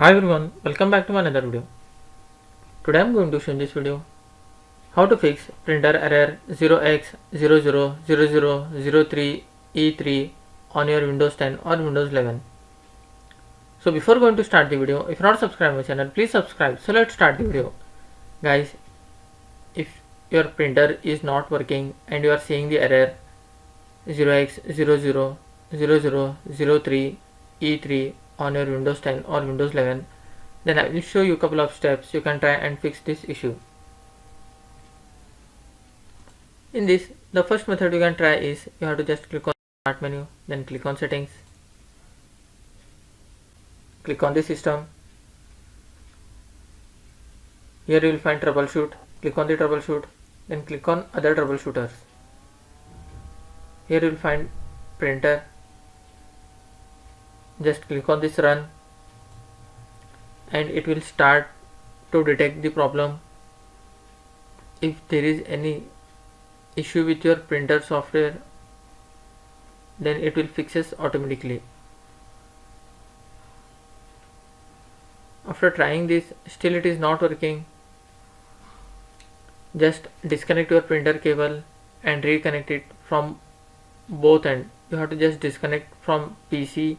Hi everyone, welcome back to another video. Today I am going to show in this video how to fix printer error 0x000003e3 on your Windows 10 or Windows 11. So before going to start the video, if you are not subscribed to my channel, please subscribe. So let's start the video. Guys, if your printer is not working and you are seeing the error 0x000003e3 on your Windows 10 or Windows 11, then I will show you a couple of steps you can try and fix this issue. In this, the first method you can try is you have to just click on Start menu, then click on Settings, click on the System. Here you will find Troubleshoot. Click on the Troubleshoot, then click on Other Troubleshooters. Here you will find Printer. Just click on this Run and it will start to detect the problem. If there is any issue with your printer software, then it will fixes automatically. After trying this, still it is not working, just disconnect your printer cable and reconnect it from both ends. You have to just disconnect from PC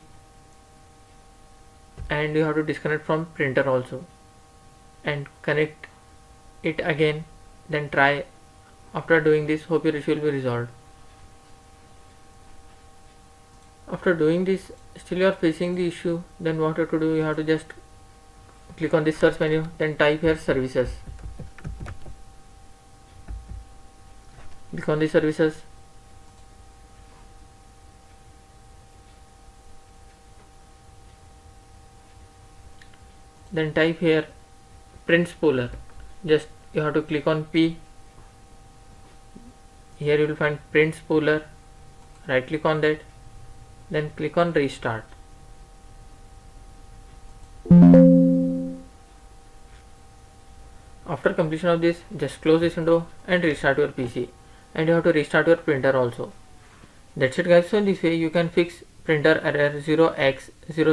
and you have to disconnect from printer also and connect it again, then try. After doing this, hope your issue will be resolved. After doing this, still you are facing the issue, then what you have to do, you have to just click on this search menu, then type here services. Click on the services, then type here print spooler. Just you have to click on P. Here you will find print spooler. Right click on that, then click on restart. After completion of this, just close this window and restart your PC, and you have to restart your printer also. That's it guys. So in this way you can fix printer error 0x00